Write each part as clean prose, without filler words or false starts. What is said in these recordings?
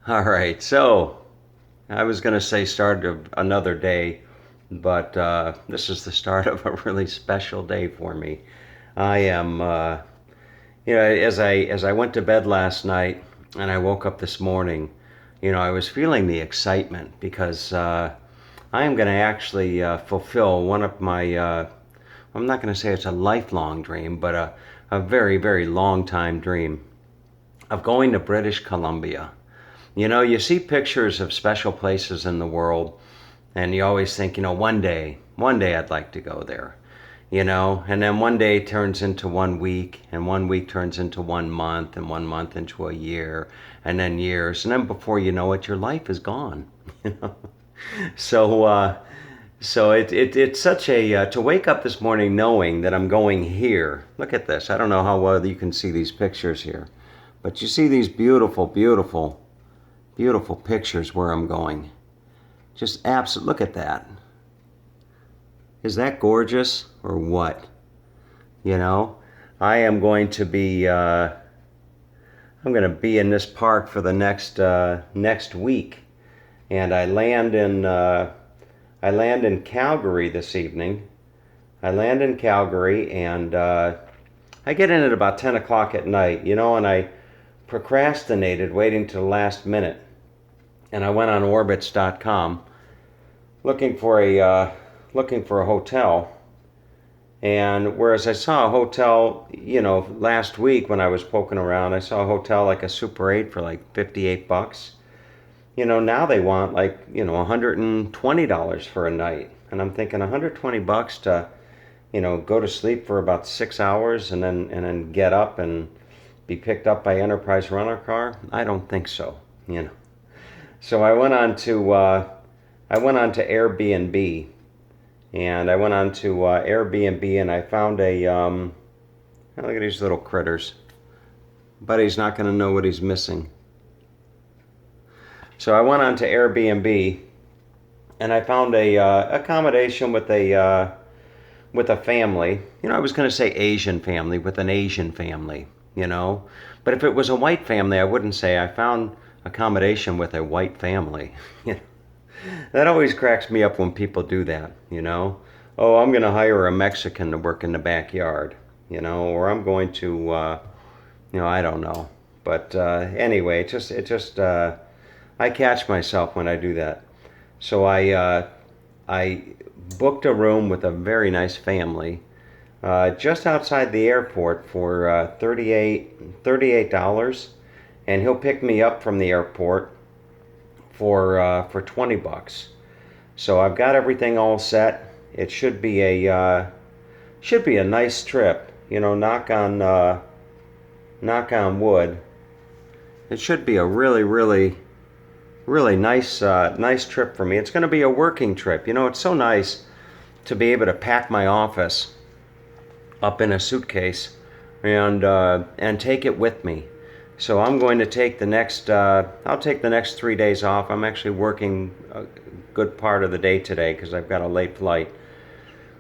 All right, so I was going to say start of another day, but this is the start of a really special day for me. I am, as I went to bed last night and I woke up this morning, I was feeling the excitement because I am going to actually fulfill one of my. I'm not going to say it's a lifelong dream, but a very, very long time dream of going to British Columbia. You see pictures of special places in the world, and you always think, one day I'd like to go there, and then one day turns into 1 week, and 1 week turns into 1 month, and 1 month into a year, and then years, and then before you know it, your life is gone. you know. So, it's such a to wake up this morning knowing that I'm going here. Look at this. I don't know how well you can see these pictures here, but you see these beautiful, beautiful beautiful pictures where I'm going. Just absolute. Look at that. Is that gorgeous or what? You know, I am going to be. I'm going to be in this park for the next week, and I land in Calgary this evening. I land in Calgary, and I get in at about 10 o'clock at night. And I procrastinated waiting to the last minute, and I went on Orbitz.com looking for a hotel. And whereas I saw a hotel, last week when I was poking around, I saw a hotel like a Super 8 for like $58. Now they want like, $120 for a night. And I'm thinking $120 to, go to sleep for about 6 hours and then get up and be picked up by Enterprise Rental Car? I don't think so. So I went on to Airbnb, and I went on to Airbnb, and I found look at these little critters. Buddy's not going to know what he's missing. So I went on to Airbnb, and I found a accommodation with a family. I was going to say Asian family, with an Asian family. But if it was a white family, I wouldn't say I found accommodation with a white family. That always cracks me up when people do that. Oh, I'm going to hire a Mexican to work in the backyard, or I'm going to, I don't know. But anyway, I catch myself when I do that. So I booked a room with a very nice family just outside the airport for $38, and he'll pick me up from the airport for $20. So I've got everything all set. It should be a nice trip. Knock on wood. It should be a really, really, really nice trip for me. It's going to be a working trip. It's so nice to be able to pack my office up in a suitcase and take it with me. So I'm going to take I'll take the next 3 days off. I'm actually working a good part of the day today because I've got a late flight.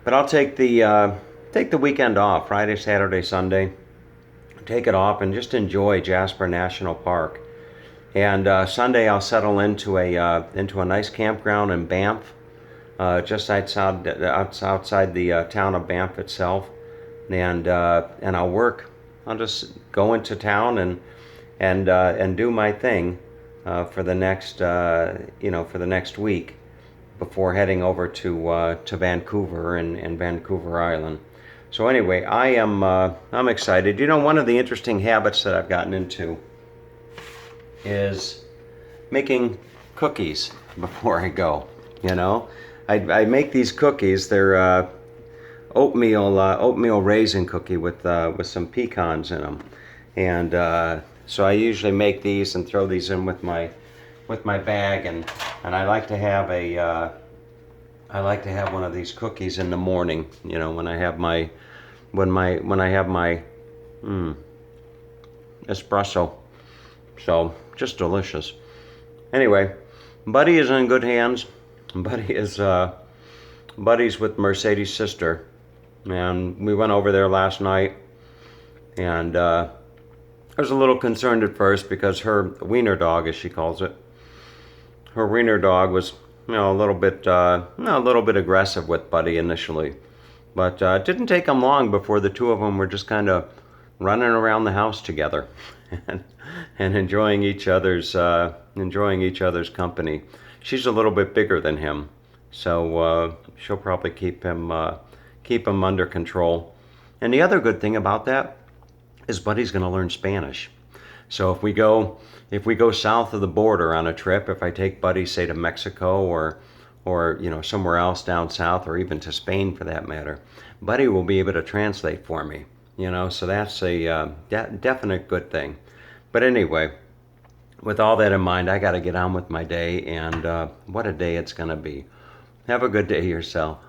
But I'll take the weekend off, Friday, Saturday, Sunday. Take it off and just enjoy Jasper National Park. And Sunday I'll settle into a nice campground in Banff, just outside the town of Banff itself, and I'll work. I'll just go into town and do my thing for the next week before heading over to Vancouver and Vancouver Island. So anyway, I'm excited. One of the interesting habits that I've gotten into is making cookies before I go. I make these cookies. They're oatmeal raisin cookie with some pecans in them, and so I usually make these and throw these in with my bag, and I like to have one of these cookies in the morning. When I have my espresso. So just delicious. Anyway, Buddy is in good hands. Buddy's with Mercedes' sister, and we went over there last night, and I was a little concerned at first because her wiener dog, as she calls it, her wiener dog was, a little bit aggressive with Buddy initially. But it didn't take them long before the two of them were just kind of running around the house together, and, and enjoying each other's company. She's a little bit bigger than him, so she'll probably keep him under control. And the other good thing about that is Buddy's going to learn Spanish. So if we go south of the border on a trip, if I take Buddy say to Mexico or somewhere else down south or even to Spain for that matter, Buddy will be able to translate for me. So that's a definite good thing. But anyway, with all that in mind, I got to get on with my day, and what a day it's going to be. Have a good day yourself.